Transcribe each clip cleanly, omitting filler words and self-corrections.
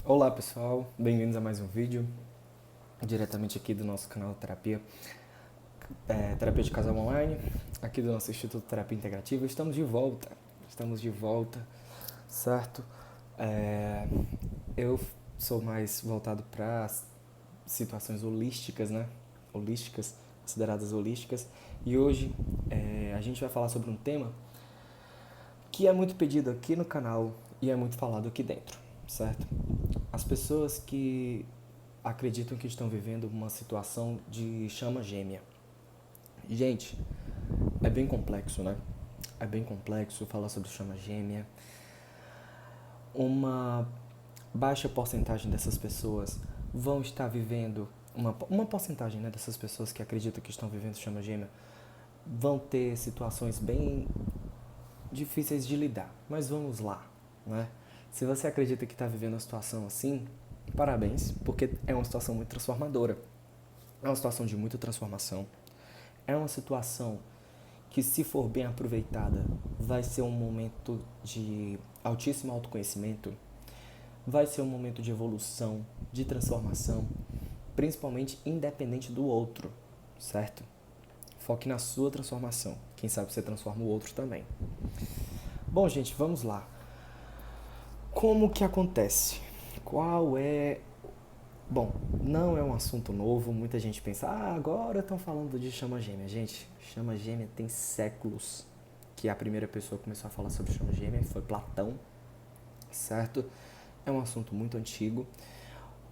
Olá pessoal, bem-vindos a mais um vídeo, diretamente aqui do nosso canal Terapia, Terapia de Casal Online, aqui do nosso Instituto Terapia Integrativa. Estamos de volta, certo? Eu sou mais voltado para situações holísticas, né? Holísticas, consideradas holísticas, e hoje a gente vai falar sobre um tema que é muito pedido aqui no canal e é muito falado aqui dentro, certo? As pessoas que acreditam que estão vivendo uma situação de chama gêmea. Gente, é bem complexo, né? É bem complexo falar sobre chama gêmea. Uma baixa porcentagem dessas pessoas vão estar vivendo, uma porcentagem, né, dessas pessoas que acreditam que estão vivendo chama gêmea vão ter situações bem difíceis de lidar. Mas vamos lá, né? Se você acredita que está vivendo uma situação assim, parabéns, porque é uma situação muito transformadora. É uma situação de muita transformação. É uma situação que, se for bem aproveitada, vai ser um momento de altíssimo autoconhecimento, vai ser um momento de evolução, de transformação, principalmente independente do outro, certo? Foque na sua transformação. Quem sabe você transforma o outro também. Bom, gente, vamos lá. Como que acontece? Qual é... Bom, não é um assunto novo, muita gente pensa, agora estão falando de chama gêmea. Gente, chama gêmea tem séculos que a primeira pessoa começou a falar sobre chama gêmea, foi Platão, certo? É um assunto muito antigo.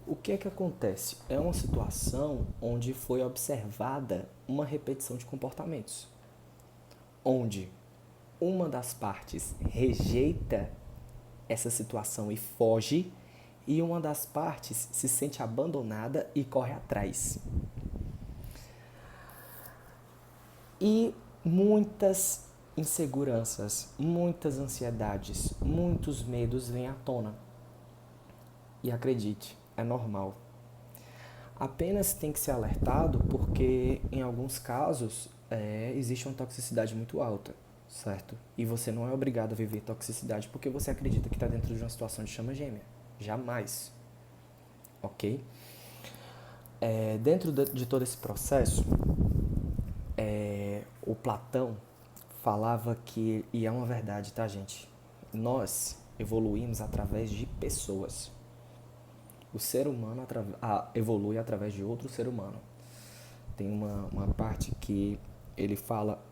O que é que acontece? É uma situação onde foi observada uma repetição de comportamentos, onde uma das partes rejeita essa situação e foge, e uma das partes se sente abandonada e corre atrás. E muitas inseguranças, muitas ansiedades, muitos medos vêm à tona. E acredite, é normal. Apenas tem que ser alertado porque, em alguns casos, existe uma toxicidade muito alta, certo? E você não é obrigado a viver toxicidade porque você acredita que está dentro de uma situação de chama gêmea. Jamais. Ok? Dentro de todo esse processo, o Platão falava que, e é uma verdade, tá, gente? Nós evoluímos através de pessoas. O ser humano evolui através de outro ser humano. Tem uma parte que ele fala,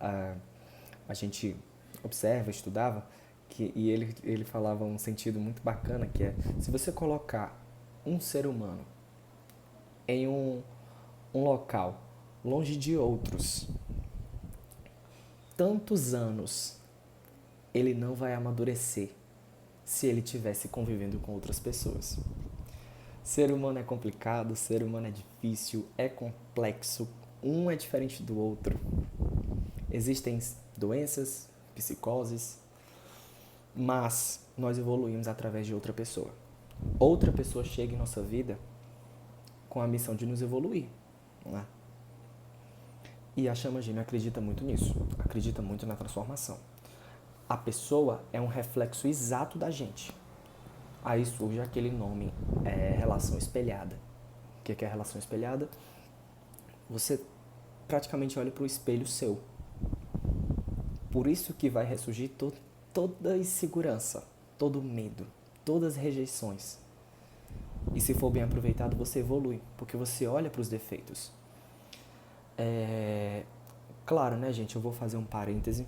a gente observa, estudava, e ele falava um sentido muito bacana, que é, se você colocar um ser humano em um local longe de outros, tantos anos, ele não vai amadurecer se ele estivesse convivendo com outras pessoas. Ser humano é complicado, ser humano é difícil, é complexo, um é diferente do outro. Existem doenças, psicoses, mas nós evoluímos através de outra pessoa. Outra pessoa chega em nossa vida com a missão de nos evoluir, não é? E a chama gêmea acredita muito nisso, acredita muito na transformação. A pessoa é um reflexo exato da gente. Aí surge aquele nome, relação espelhada. O que é a relação espelhada? Você praticamente olha para o espelho seu. Por isso que vai ressurgir toda a insegurança, todo o medo, todas as rejeições. E se for bem aproveitado, você evolui, porque você olha para os defeitos. Claro, né, gente? Eu vou fazer um parêntese,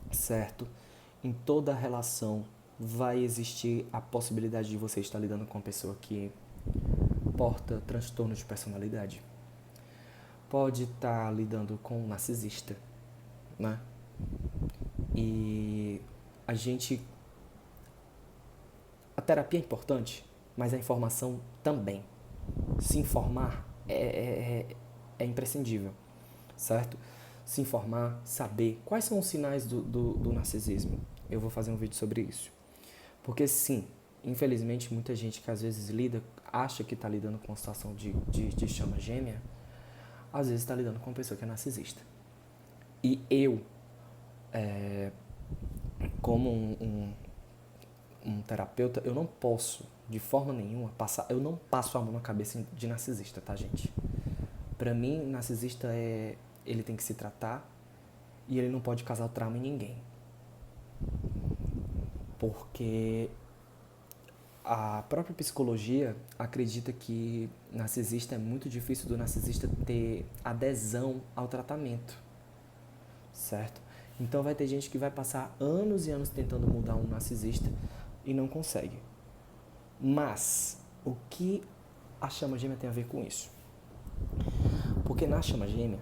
certo? Em toda relação vai existir a possibilidade de você estar lidando com uma pessoa que porta transtorno de personalidade. Pode estar lidando com um narcisista, né? E a terapia é importante, mas a informação também. Se informar é imprescindível, certo? Se informar, saber quais são os sinais do narcisismo. Eu vou fazer um vídeo sobre isso. Porque sim, infelizmente, muita gente que às vezes acha que está lidando com uma situação de chama gêmea, às vezes está lidando com uma pessoa que é narcisista. E eu, como um terapeuta, eu não posso, de forma nenhuma, eu não passo a mão na cabeça de narcisista, tá, gente? Pra mim, narcisista ele tem que se tratar e ele não pode causar trauma em ninguém. Porque a própria psicologia acredita que narcisista é muito difícil do narcisista ter adesão ao tratamento, certo? Então vai ter gente que vai passar anos e anos tentando mudar um narcisista e não consegue. Mas o que a chama gêmea tem a ver com isso? Porque na chama gêmea,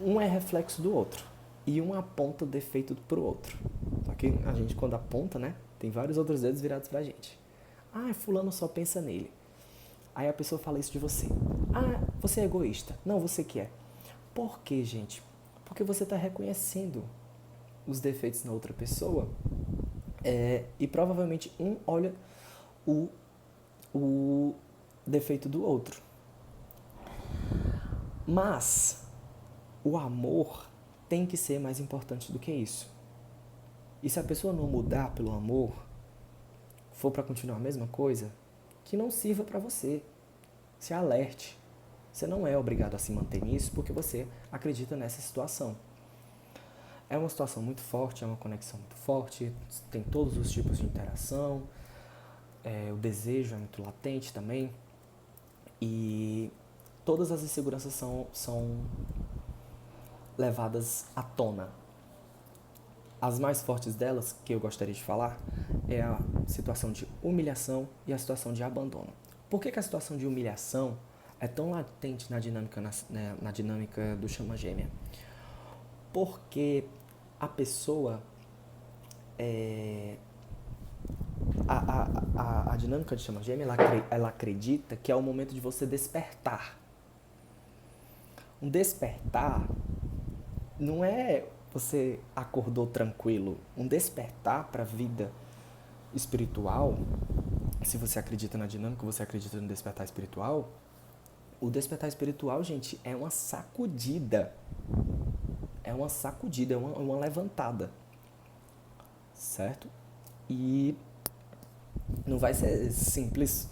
um é reflexo do outro e um aponta o defeito pro outro. Só que a gente, quando aponta, né, tem vários outros dedos virados pra gente. Ah, fulano só pensa nele. Aí a pessoa fala isso de você. Ah, você é egoísta. Não, você que é. Por quê, gente? Porque você está reconhecendo os defeitos na outra pessoa e provavelmente um olha o defeito do outro. Mas o amor tem que ser mais importante do que isso. E se a pessoa não mudar pelo amor, for para continuar a mesma coisa, que não sirva para você. Se alerte. Você não é obrigado a se manter nisso porque você acredita nessa situação. É uma situação muito forte, é uma conexão muito forte, tem todos os tipos de interação, o desejo é muito latente também, e todas as inseguranças são levadas à tona. As mais fortes delas, que eu gostaria de falar, é a situação de humilhação e a situação de abandono. Por que a situação de humilhação é tão latente na dinâmica do chama gêmea? Porque a pessoa, a dinâmica de chama gêmea, ela acredita que é o momento de você despertar. Um despertar não é você acordou tranquilo. Um despertar para a vida espiritual, se você acredita na dinâmica, você acredita no despertar espiritual, o despertar espiritual, gente, é uma sacudida. É uma levantada. Certo? E não vai ser simples,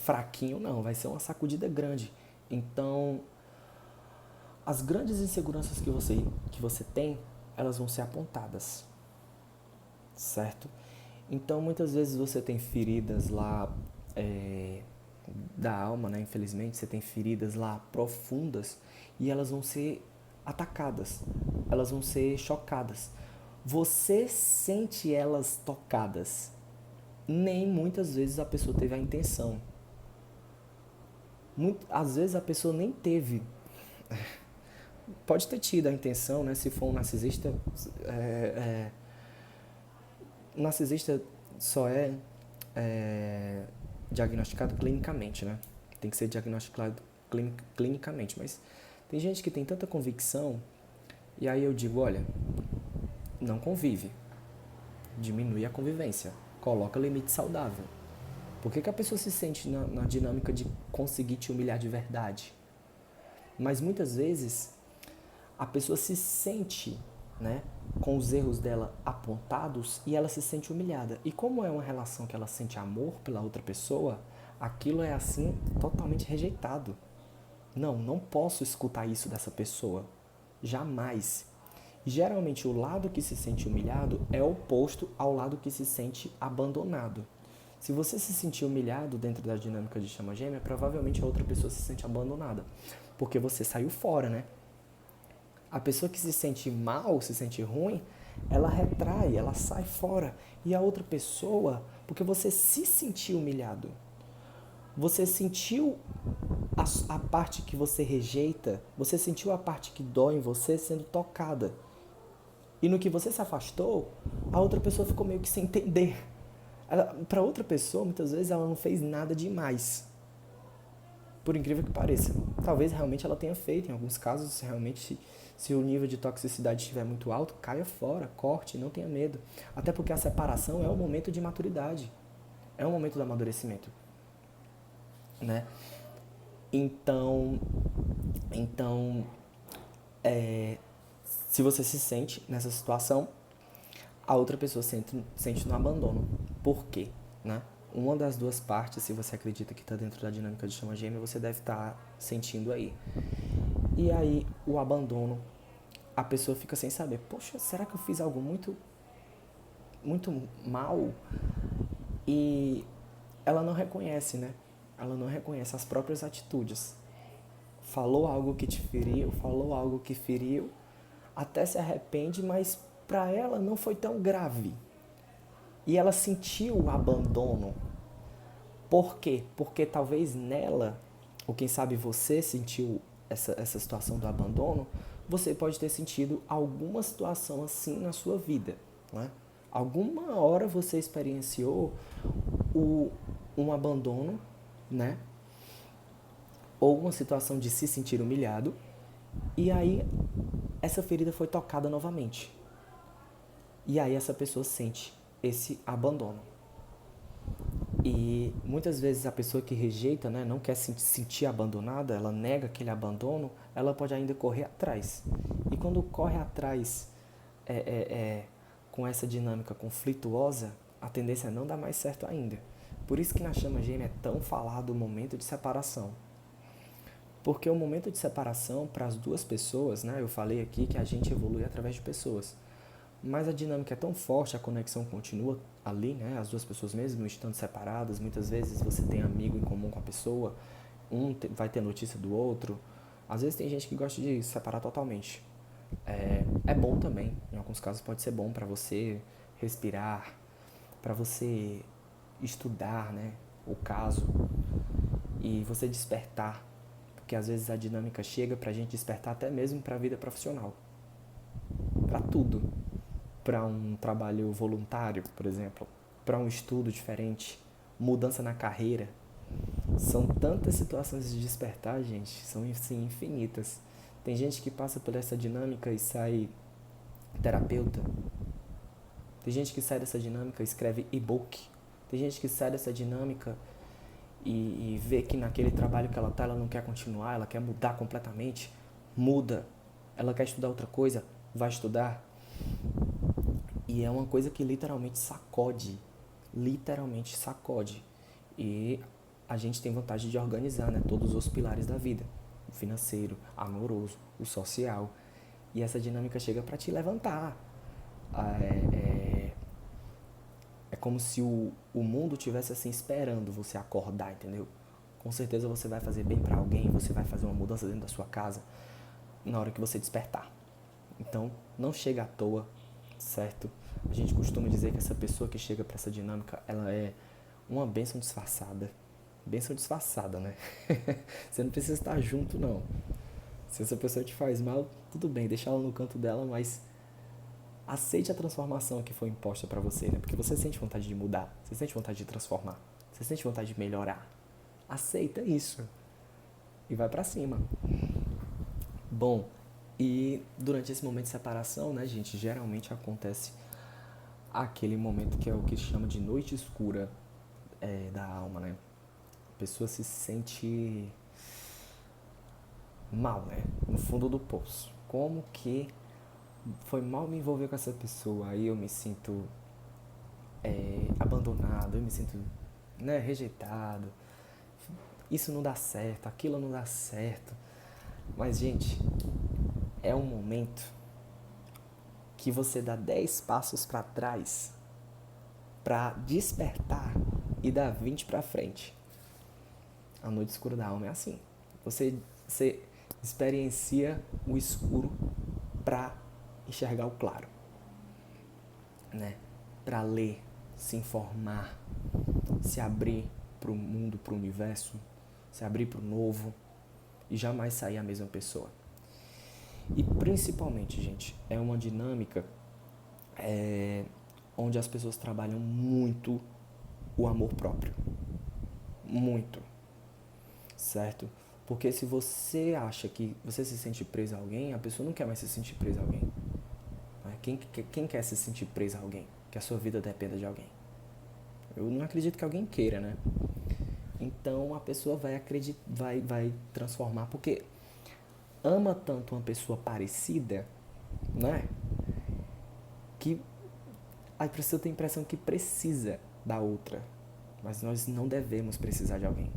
fraquinho, não. Vai ser uma sacudida grande. Então, as grandes inseguranças que você tem, elas vão ser apontadas. Certo? Então, muitas vezes você tem feridas lá da alma, né? Infelizmente, você tem feridas lá profundas e elas vão ser atacadas, elas vão ser chocadas. Você sente elas tocadas. Nem muitas vezes a pessoa teve a intenção. Às vezes a pessoa nem teve. Pode ter tido a intenção, né? Se for um narcisista, narcisista só é diagnosticado clinicamente, né? Tem que ser diagnosticado clinicamente, mas tem gente que tem tanta convicção e aí eu digo, olha, não convive, diminui a convivência, coloca limite saudável. Por que a pessoa se sente na dinâmica de conseguir te humilhar de verdade? Mas muitas vezes a pessoa se sente, né, com os erros dela apontados e ela se sente humilhada. E como é uma relação que ela sente amor pela outra pessoa, aquilo é assim totalmente rejeitado. Não posso escutar isso dessa pessoa. Jamais. Geralmente o lado que se sente humilhado é oposto ao lado que se sente abandonado. Se você se sentir humilhado dentro da dinâmica de chama gêmea, provavelmente a outra pessoa se sente abandonada. Porque você saiu fora, né? A pessoa que se sente mal, se sente ruim, ela retrai, ela sai fora. E a outra pessoa, porque você se sentiu humilhado. Você sentiu a parte que você rejeita, você sentiu a parte que dói em você sendo tocada. E no que você se afastou, a outra pessoa ficou meio que sem entender. Para outra pessoa, muitas vezes, ela não fez nada demais. Por incrível que pareça. Talvez realmente ela tenha feito, em alguns casos, realmente, se o nível de toxicidade estiver muito alto, caia fora, corte, não tenha medo. Até porque a separação é um momento de maturidade. É um momento do amadurecimento. Né? Então, se você se sente nessa situação, a outra pessoa sente no abandono. Por quê? Né? Uma das duas partes, se você acredita que está dentro da dinâmica de chama gêmea, você deve estar sentindo aí. E aí, o abandono, a pessoa fica sem saber, poxa, será que eu fiz algo muito mal? E ela não reconhece, né? Ela não reconhece as próprias atitudes. Falou algo que te feriu, falou algo que feriu, até se arrepende, mas para ela não foi tão grave. E ela sentiu o abandono. Por quê? Porque talvez nela, ou quem sabe você sentiu essa situação do abandono, você pode ter sentido alguma situação assim na sua vida, né? Alguma hora você experienciou um abandono, né? Ou uma situação de se sentir humilhado, e aí essa ferida foi tocada novamente. E aí essa pessoa sente esse abandono. E muitas vezes a pessoa que rejeita, né, não quer se sentir abandonada, ela nega aquele abandono, ela pode ainda correr atrás. E quando corre atrás com essa dinâmica conflituosa, a tendência é não dar mais certo ainda. Por isso que na chama gêmea é tão falado o momento de separação. Porque o momento de separação para as duas pessoas, né, eu falei aqui que a gente evolui através de pessoas. Mas a dinâmica é tão forte, a conexão continua ali, né? As duas pessoas mesmo estando separadas, muitas vezes você tem amigo em comum com a pessoa, vai ter notícia do outro. Às vezes tem gente que gosta de separar totalmente. É bom também, em alguns casos pode ser bom para você respirar, para você estudar, né? O caso e você despertar, porque às vezes a dinâmica chega pra gente despertar até mesmo para a vida profissional, para tudo. Para um trabalho voluntário, por exemplo, para um estudo diferente, mudança na carreira. São tantas situações de despertar, gente, são assim, infinitas. Tem gente que passa por essa dinâmica e sai terapeuta. Tem gente que sai dessa dinâmica e escreve e-book. Tem gente que sai dessa dinâmica e vê que naquele trabalho que ela tá, ela não quer continuar, ela quer mudar completamente. Muda. Ela quer estudar outra coisa, vai estudar. E é uma coisa que literalmente sacode. Literalmente sacode. E a gente tem vontade de organizar, né, todos os pilares da vida. O financeiro, amoroso, o social. E essa dinâmica chega para te levantar. É como se o mundo tivesse assim esperando você acordar, entendeu? Com certeza você vai fazer bem para alguém, você vai fazer uma mudança dentro da sua casa na hora que você despertar. Então, não chega à toa, certo? A gente costuma dizer que essa pessoa que chega para essa dinâmica, ela é uma bênção disfarçada. Bênção disfarçada, né? Você não precisa estar junto, não. Se essa pessoa te faz mal, tudo bem, deixa ela no canto dela, mas aceite a transformação que foi imposta para você, né? Porque você sente vontade de mudar, você sente vontade de transformar, você sente vontade de melhorar. Aceita isso e vai para cima. Bom, e durante esse momento de separação, né, gente, geralmente acontece aquele momento que é o que se chama de noite escura da alma, né? A pessoa se sente mal, né? No fundo do poço. Como que foi mal me envolver com essa pessoa? Aí eu me sinto abandonado, eu me sinto, né, rejeitado. Isso não dá certo, aquilo não dá certo. Mas, gente, é um momento que você dá 10 passos para trás para despertar e dar 20 para frente. A noite escura da alma é assim. Você experiencia o escuro para enxergar o claro, né? Para ler, se informar, se abrir para o mundo, para o universo, se abrir para o novo e jamais sair a mesma pessoa. E principalmente, gente, é uma dinâmica onde as pessoas trabalham muito o amor próprio. Muito. Certo? Porque se você acha que você se sente preso a alguém, a pessoa não quer mais se sentir presa a alguém. Quem quer se sentir preso a alguém? Que a sua vida dependa de alguém. Eu não acredito que alguém queira, né? Então a pessoa vai transformar, porque ama tanto uma pessoa parecida, né? Que A pessoa tem a impressão que precisa da outra, mas nós não devemos precisar de alguém.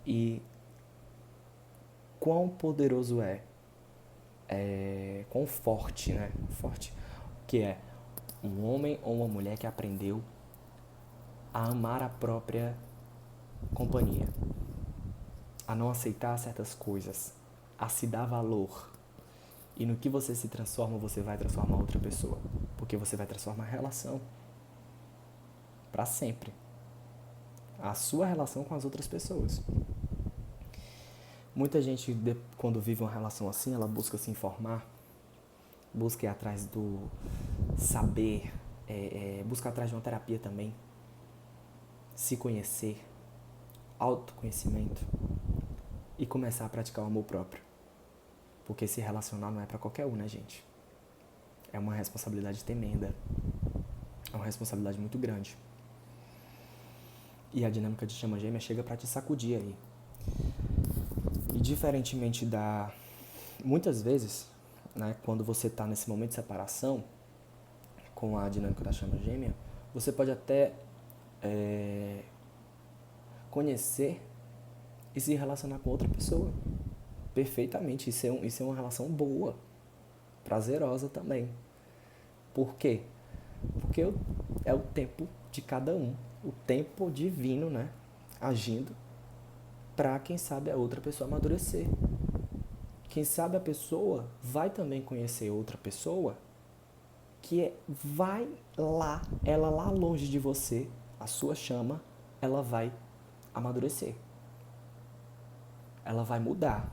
E quão poderoso quão forte, né? Forte, que é um homem ou uma mulher que aprendeu a amar a própria companhia, a não aceitar certas coisas, a se dar valor. E no que você se transforma, você vai transformar outra pessoa, porque você vai transformar a relação para sempre. A sua relação com as outras pessoas. Muita gente, quando vive uma relação assim, ela busca se informar, busca ir atrás do saber, busca atrás de uma terapia também, se conhecer, autoconhecimento e começar a praticar o amor próprio. Porque se relacionar não é pra qualquer um, né, gente? É uma responsabilidade tremenda. É uma responsabilidade muito grande. E a dinâmica de chama gêmea chega pra te sacudir aí. E diferentemente da... Muitas vezes, né, quando você tá nesse momento de separação com a dinâmica da chama gêmea, você pode até conhecer e se relacionar com outra pessoa. Perfeitamente. Isso é uma relação boa. Prazerosa também. Por quê? Porque é o tempo de cada um. O tempo divino, né? Agindo para, quem sabe, a outra pessoa amadurecer. Quem sabe a pessoa vai também conhecer outra pessoa que vai lá, ela lá longe de você, a sua chama, ela vai amadurecer. Ela vai mudar.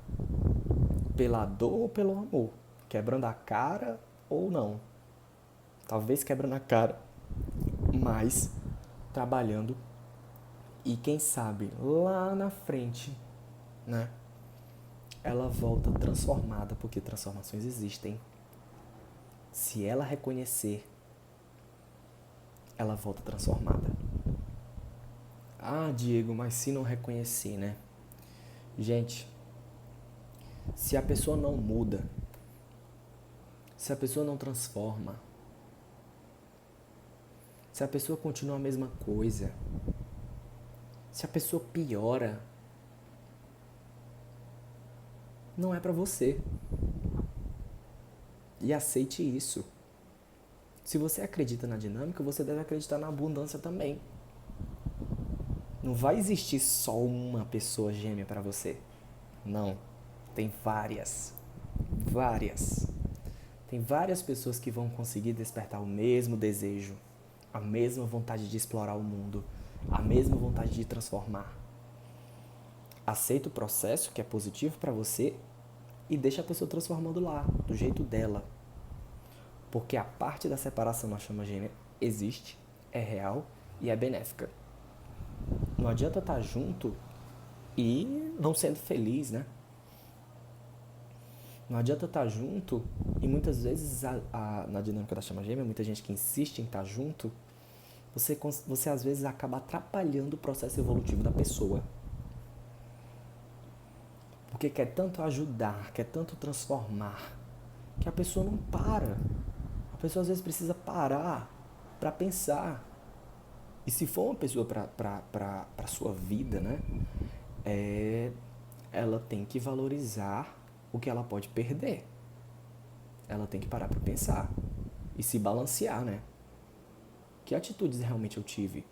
Pela dor ou pelo amor. Quebrando a cara ou não. Talvez quebrando a cara, mas trabalhando. E quem sabe, lá na frente, né? Ela volta transformada, porque transformações existem. Se ela reconhecer, ela volta transformada. Ah, Diego, mas se não reconhecer, né? Gente, se a pessoa não muda, se a pessoa não transforma, se a pessoa continua a mesma coisa, se a pessoa piora, não é pra você. E aceite isso. Se você acredita na dinâmica, você deve acreditar na abundância também. Não vai existir só uma pessoa gêmea pra você. Não. Tem várias. Várias. Tem várias pessoas que vão conseguir despertar o mesmo desejo, a mesma vontade de explorar o mundo, a mesma vontade de transformar. Aceita o processo, que é positivo pra você, e deixa a pessoa transformando lá, do jeito dela. Porque a parte da separação na chama gêmea existe, é real e é benéfica. Não adianta estar junto e não sendo feliz, né? Não adianta estar junto e muitas vezes na dinâmica da chama gêmea, muita gente que insiste em estar junto, você às vezes acaba atrapalhando o processo evolutivo da pessoa. Porque quer tanto ajudar, quer tanto transformar, que a pessoa não para. A pessoa às vezes precisa parar para pensar. E se for uma pessoa para sua vida, né? Ela tem que valorizar o que ela pode perder. Ela tem que parar para pensar e se balancear, né? Que atitudes realmente eu tive?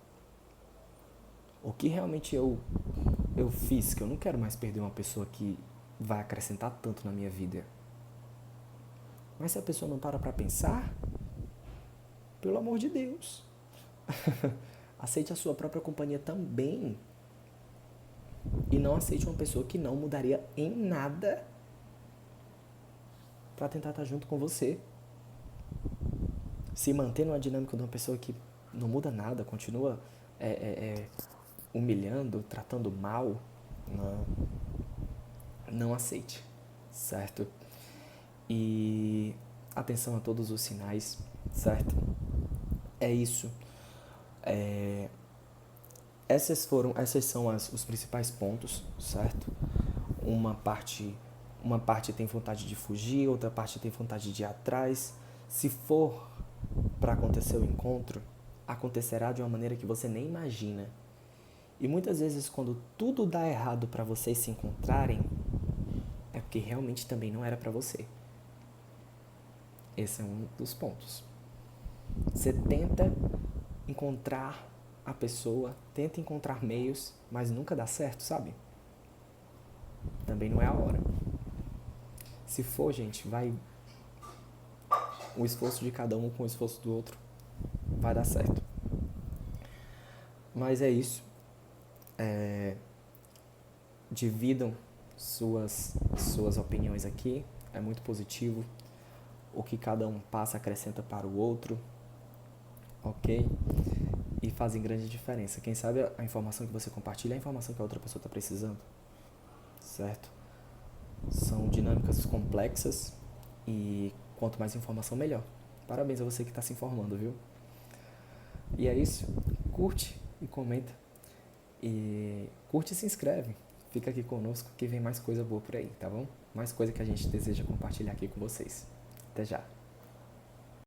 O que realmente eu fiz? Que eu não quero mais perder uma pessoa que vai acrescentar tanto na minha vida. Mas se a pessoa não para pensar, pelo amor de Deus, aceite a sua própria companhia também. E não aceite uma pessoa que não mudaria em nada para tentar estar junto com você. Se manter numa dinâmica de uma pessoa que não muda nada, continua humilhando, tratando mal, não aceite, certo? E atenção a todos os sinais, certo? É isso. Esses são os principais pontos, certo? Uma parte tem vontade de fugir, outra parte tem vontade de ir atrás. Se for para acontecer o encontro, acontecerá de uma maneira que você nem imagina. E muitas vezes, quando tudo dá errado para vocês se encontrarem, é porque realmente também não era para você. Esse é um dos pontos. Você tenta encontrar a pessoa, tenta encontrar meios, mas nunca dá certo, sabe? Também não é a hora. Se for, gente, vai o esforço de cada um com o esforço do outro, vai dar certo. Mas é isso. Dividam suas opiniões aqui. É muito positivo. O que cada um passa acrescenta para o outro. Ok? E fazem grande diferença. Quem sabe a informação que você compartilha é a informação que a outra pessoa está precisando. Certo? São dinâmicas complexas e quanto mais informação, melhor. Parabéns a você que está se informando, viu? E é isso. Curte e comenta. E curte e se inscreve. Fica aqui conosco que vem mais coisa boa por aí, tá bom? Mais coisa que a gente deseja compartilhar aqui com vocês. Até já!